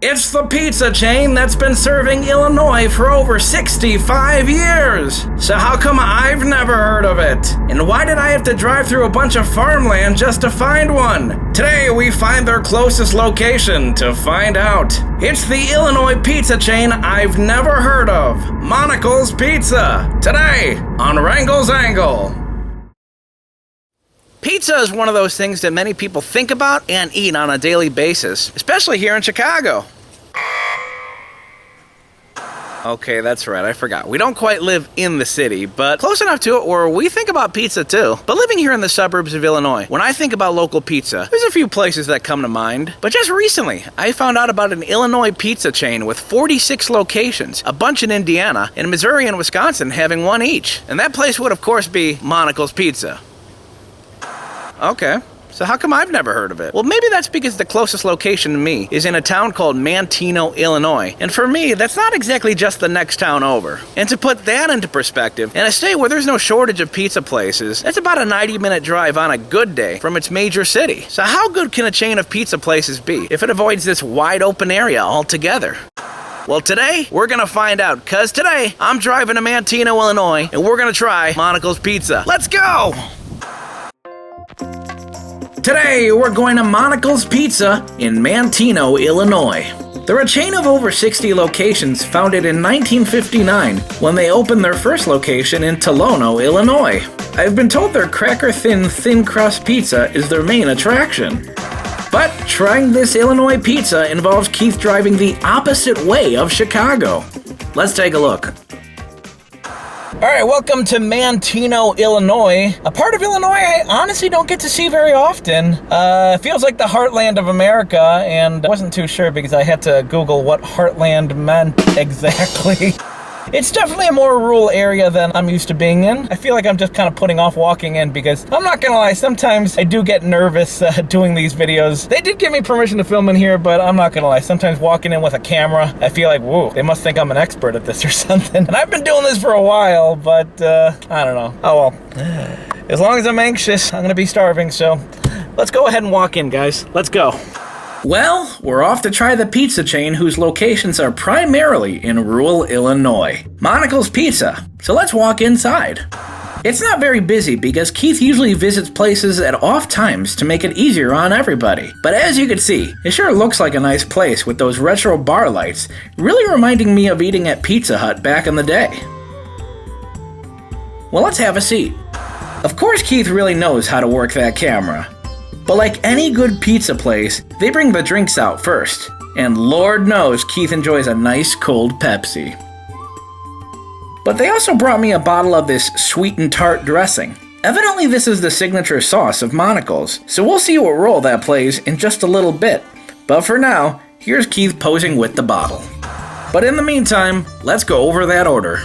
It's the pizza chain that's been serving Illinois for over 65 years. So how come I've never heard of it? And why did I have to drive through a bunch of farmland just to find one? Today we find their closest location to find out. It's the Illinois pizza chain I've never heard of, Monical's Pizza. Today on Wrangle's Angle. Pizza is one of those things that many people think about and eat on a daily basis, especially here in Chicago. Okay, that's right, I forgot. We don't quite live in the city, but close enough to it where we think about pizza too. But living here in the suburbs of Illinois, when I think about local pizza, there's a few places that come to mind. But just recently, I found out about an Illinois pizza chain with 46 locations, a bunch in Indiana, and Missouri and Wisconsin having one each. And that place would of course be Monical's Pizza. Okay, so how come I've never heard of it? Well, maybe that's because the closest location to me is in a town called Manteno, Illinois. And for me, that's not exactly just the next town over. And to put that into perspective, in a state where there's no shortage of pizza places, that's about a 90-minute drive on a good day from its major city. So how good can a chain of pizza places be if it avoids this wide open area altogether? Well, today, we're gonna find out, cause today, I'm driving to Manteno, Illinois, and we're gonna try Monical's Pizza. Let's go! Today, we're going to Monical's Pizza in Manteno, Illinois. They're a chain of over 60 locations founded in 1959 when they opened their first location in Tolono, Illinois. I've been told their cracker-thin, thin crust pizza is their main attraction. But trying this Illinois pizza involves Keith driving the opposite way of Chicago. Let's take a look. Alright, welcome to Manteno, Illinois. A part of Illinois I honestly don't get to see very often. It feels like the heartland of America, and I wasn't too sure because I had to Google what heartland meant exactly. It's definitely a more rural area than I'm used to being in. I feel like I'm just kind of putting off walking in because I'm not gonna lie, sometimes I do get nervous doing these videos. They did give me permission to film in here, but I'm not gonna lie, sometimes walking in with a camera, I feel like, whoa, they must think I'm an expert at this or something. And I've been doing this for a while, but I don't know. Oh well. As long as I'm anxious, I'm gonna be starving, so let's go ahead and walk in, guys. Let's go. Well, we're off to try the pizza chain whose locations are primarily in rural Illinois. Monical's Pizza. So let's walk inside. It's not very busy because Keith usually visits places at off times to make it easier on everybody. But as you can see, it sure looks like a nice place with those retro bar lights, really reminding me of eating at Pizza Hut back in the day. Well, let's have a seat. Of course Keith really knows how to work that camera. But like any good pizza place, they bring the drinks out first. And Lord knows Keith enjoys a nice cold Pepsi. But they also brought me a bottle of this sweet and tart dressing. Evidently this is the signature sauce of Monical's, so we'll see what role that plays in just a little bit. But for now, here's Keith posing with the bottle. But in the meantime, let's go over that order.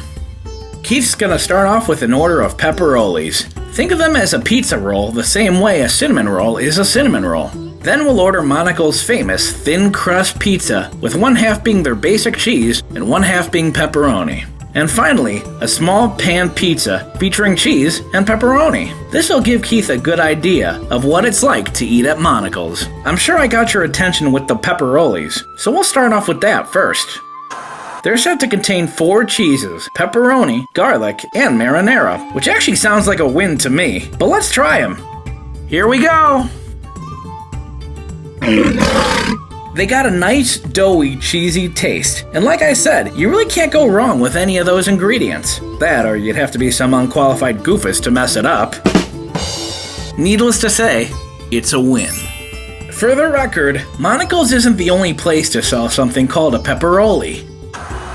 Keith's gonna start off with an order of pepperonis. Think of them as a pizza roll the same way a cinnamon roll is a cinnamon roll. Then we'll order Monical's famous thin crust pizza, with one half being their basic cheese and one half being pepperoni. And finally, a small pan pizza featuring cheese and pepperoni. This will give Keith a good idea of what it's like to eat at Monical's. I'm sure I got your attention with the pepperonis, so we'll start off with that first. They're said to contain 4 cheeses, pepperoni, garlic, and marinara, which actually sounds like a win to me. But let's try them. Here we go! They got a nice, doughy, cheesy taste. And like I said, you really can't go wrong with any of those ingredients. That, or you'd have to be some unqualified goofus to mess it up. Needless to say, it's a win. For the record, Monical's isn't the only place to sell something called a pepperoni.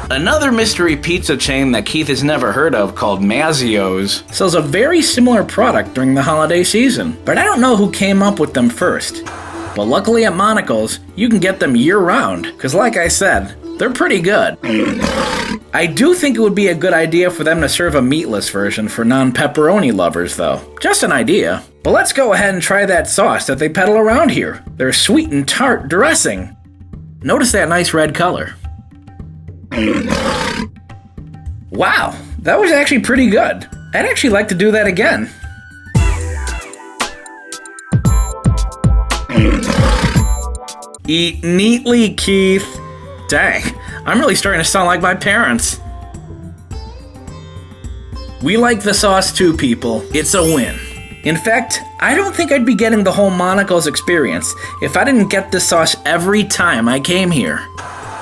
Another mystery pizza chain that Keith has never heard of, called Mazzio's, sells a very similar product during the holiday season, but I don't know who came up with them first. But luckily at Monical's, you can get them year-round, because like I said, they're pretty good. I do think it would be a good idea for them to serve a meatless version for non-pepperoni lovers though. Just an idea. But let's go ahead and try that sauce that they peddle around here. Their sweet and tart dressing. Notice that nice red color. Wow, that was actually pretty good. I'd actually like to do that again. Eat neatly, Keith. Dang, I'm really starting to sound like my parents. We like the sauce too, people. It's a win. In fact, I don't think I'd be getting the whole Monical's experience if I didn't get this sauce every time I came here.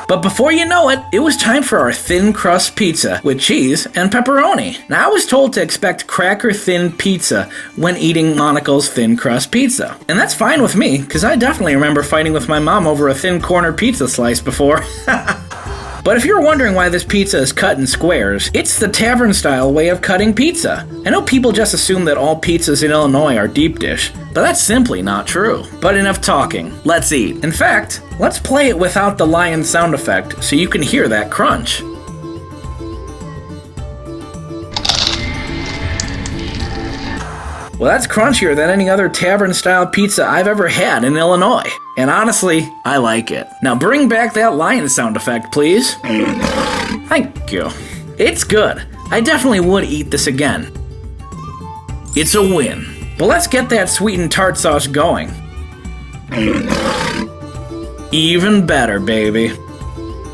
But before you know it, it was time for our thin crust pizza with cheese and pepperoni. Now I was told to expect cracker thin pizza when eating Monical's thin crust pizza. And that's fine with me, because I definitely remember fighting with my mom over a thin corner pizza slice before. But if you're wondering why this pizza is cut in squares, it's the tavern-style way of cutting pizza. I know people just assume that all pizzas in Illinois are deep dish, but that's simply not true. But enough talking, let's eat. In fact, let's play it without the lion sound effect so you can hear that crunch. Well, that's crunchier than any other tavern-style pizza I've ever had in Illinois. And honestly, I like it. Now bring back that lion sound effect, please. Thank you. It's good. I definitely would eat this again. It's a win. But let's get that sweet and tart sauce going. Even better, baby.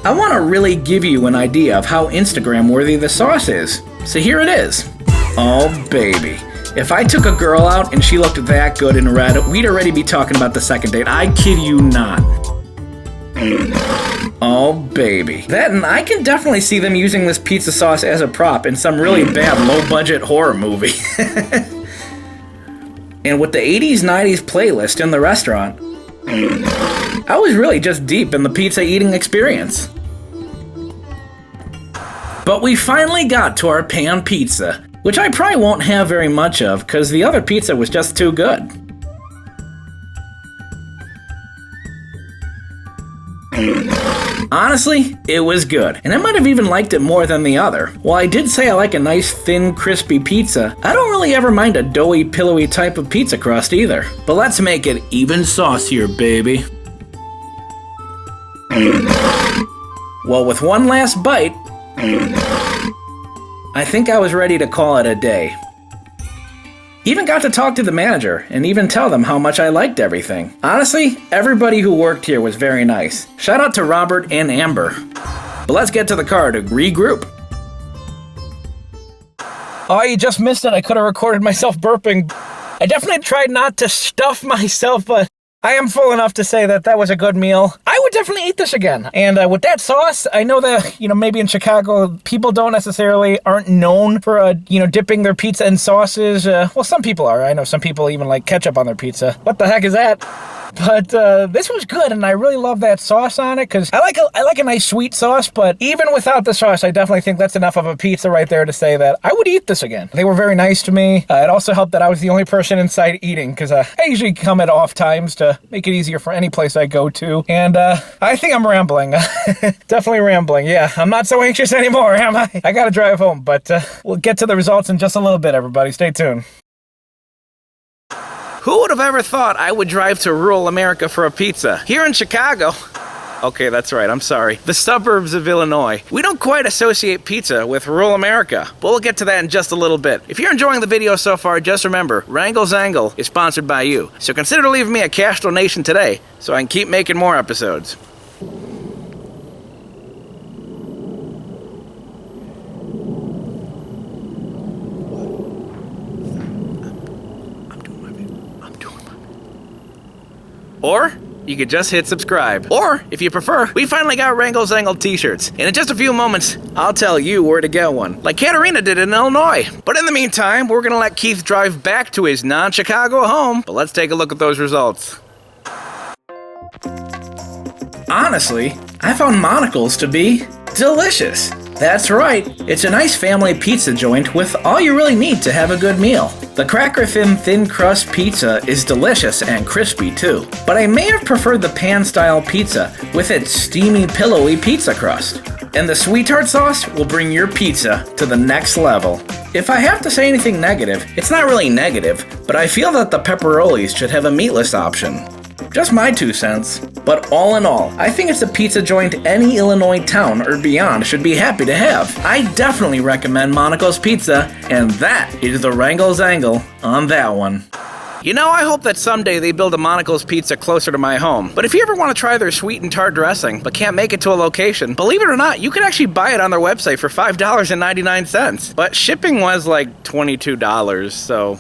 I want to really give you an idea of how Instagram-worthy the sauce is. So here it is. Oh, baby. If I took a girl out and she looked that good in red, we'd already be talking about the second date. I kid you not. Oh, baby. That, and I can definitely see them using this pizza sauce as a prop in some really bad low-budget horror movie. And with the 80s, 90s playlist in the restaurant, I was really just deep in the pizza eating experience. But we finally got to our pan pizza, which I probably won't have very much of because the other pizza was just too good. Honestly, it was good, and I might have even liked it more than the other. While I did say I like a nice, thin, crispy pizza, I don't really ever mind a doughy, pillowy type of pizza crust either. But let's make it even saucier, baby. Well, with one last bite, I think I was ready to call it a day. Even got to talk to the manager and even tell them how much I liked everything. Honestly, everybody who worked here was very nice. Shout out to Robert and Amber. But let's get to the car to regroup. Oh, you just missed it. I could have recorded myself burping. I definitely tried not to stuff myself, but I am full enough to say that that was a good meal. I would definitely eat this again. And with that sauce, I know that, maybe in Chicago, people aren't known for, dipping their pizza in sauces. Well, some people are. I know some people even like ketchup on their pizza. What the heck is that? But this was good, and I really love that sauce on it, because I like a nice sweet sauce, but even without the sauce, I definitely think that's enough of a pizza right there to say that I would eat this again. They were very nice to me. It also helped that I was the only person inside eating, because I usually come at off times to make it easier for any place I go to, and I think I'm rambling. Definitely rambling, yeah. I'm not so anxious anymore, am I? I gotta drive home, but we'll get to the results in just a little bit, everybody. Stay tuned. Who would have ever thought I would drive to rural America for a pizza? Here in Chicago. Okay, that's right, I'm sorry. The suburbs of Illinois. We don't quite associate pizza with rural America, but we'll get to that in just a little bit. If you're enjoying the video so far, just remember, Wrangle's Angle is sponsored by you. So consider leaving me a cash donation today so I can keep making more episodes. Or you could just hit subscribe. Or, if you prefer, we finally got Wrangle's Angle t-shirts. And in just a few moments, I'll tell you where to get one, like Katarina did in Illinois. But in the meantime, we're gonna let Keith drive back to his non-Chicago home. But let's take a look at those results. Honestly, I found Monical's to be delicious. That's right, it's a nice family pizza joint with all you really need to have a good meal. The cracker thin crust pizza is delicious and crispy too, but I may have preferred the pan-style pizza with its steamy, pillowy pizza crust. And the sweet tart sauce will bring your pizza to the next level. If I have to say anything negative, it's not really negative, but I feel that the pepperonis should have a meatless option. Just my 2 cents. But all in all, I think it's a pizza joint any Illinois town or beyond should be happy to have. I definitely recommend Monical's Pizza, and that is the Wrangle's Angle on that one. You know, I hope that someday they build a Monical's Pizza closer to my home. But if you ever want to try their sweet and tart dressing, but can't make it to a location, believe it or not, you can actually buy it on their website for $5.99. But shipping was like $22, so...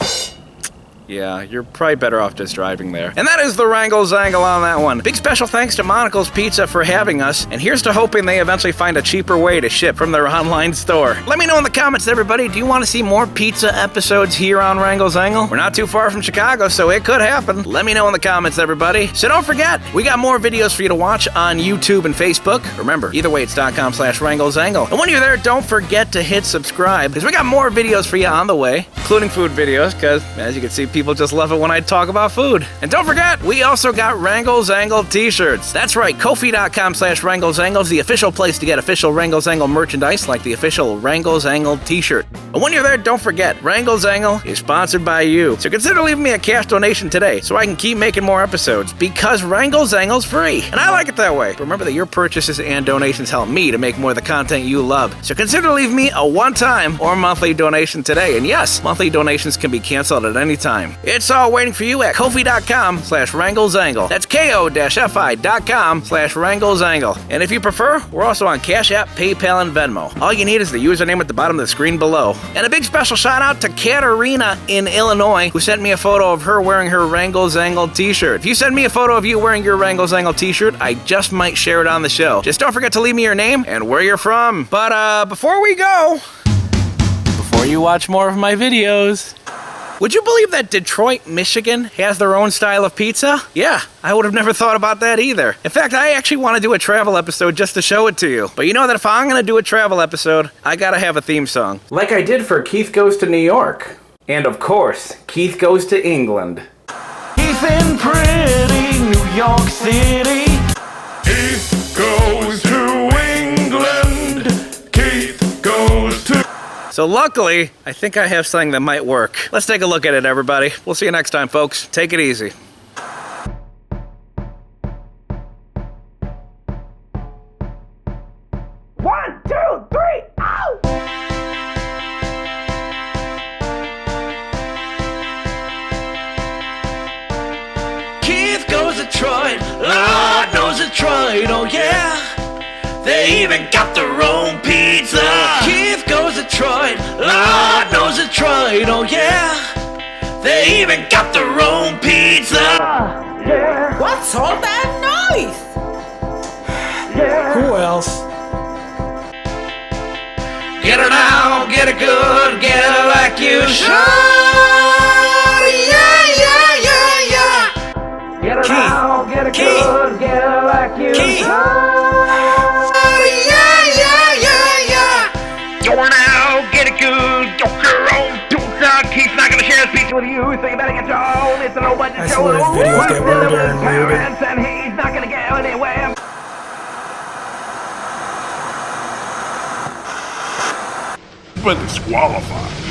yeah, you're probably better off just driving there. And that is the Wrangle's Angle on that one. Big special thanks to Monical's Pizza for having us, and here's to hoping they eventually find a cheaper way to ship from their online store. Let me know in the comments, everybody, do you want to see more pizza episodes here on Wrangle's Angle? We're not too far from Chicago, so it could happen. Let me know in the comments, everybody. So don't forget, we got more videos for you to watch on YouTube and Facebook. Remember, eitherwaits.com/Wrangle's Angle. And when you're there, don't forget to hit subscribe, because we got more videos for you on the way, including food videos, because as you can see, people just love it when I talk about food. And don't forget, we also got Wrangle's Angle t-shirts. That's right, Ko-fi.com/Wrangle's Angle is the official place to get official Wrangle's Angle merchandise, like the official Wrangle's Angle t-shirt. And when you're there, don't forget, Wrangle's Angle is sponsored by you. So consider leaving me a cash donation today so I can keep making more episodes, because Wrangle's Angle's free. And I like it that way. Remember that your purchases and donations help me to make more of the content you love. So consider leaving me a one-time or monthly donation today. And yes, monthly donations can be canceled at any time. It's all waiting for you at Ko-fi.com/Wrangle's Angle. That's ko-fi.com/Wrangle's Angle. And if you prefer, we're also on Cash App, PayPal, and Venmo. All you need is the username at the bottom of the screen below. And a big special shout out to Katerina in Illinois, who sent me a photo of her wearing her Wrangle's Angle t-shirt. If you send me a photo of you wearing your Wrangle's Angle t-shirt, I just might share it on the show. Just don't forget to leave me your name and where you're from. But before we go, before you watch more of my videos, would you believe that Detroit, Michigan has their own style of pizza? Yeah, I would have never thought about that either. In fact, I actually want to do a travel episode just to show it to you. But you know that if I'm going to do a travel episode, I gotta have a theme song. Like I did for Keith Goes to New York. And of course, Keith Goes to England. Keith in pretty New York City. Keith goes to England. Keith goes to... So luckily, I think I have something that might work. Let's take a look at it, everybody. We'll see you next time, folks. Take it easy. 1, 2, 3, ow! Keith goes to Detroit, Lord knows Detroit, oh yeah. They even got their own pizza. Keith goes to Detroit, Lord knows Detroit, oh yeah. They even got their own pizza. Yeah. What's all that noise? Yeah. Who else? Get her now, get her good, get her like you should. Yeah, yeah, yeah, yeah. Get her now, get her good, get her like you should. Keith's not gonna share his pizza with you, so you better get your own. It's a low budget show. I swear his videos get weirder and weirder. And he's not gonna get anywhere. But disqualified.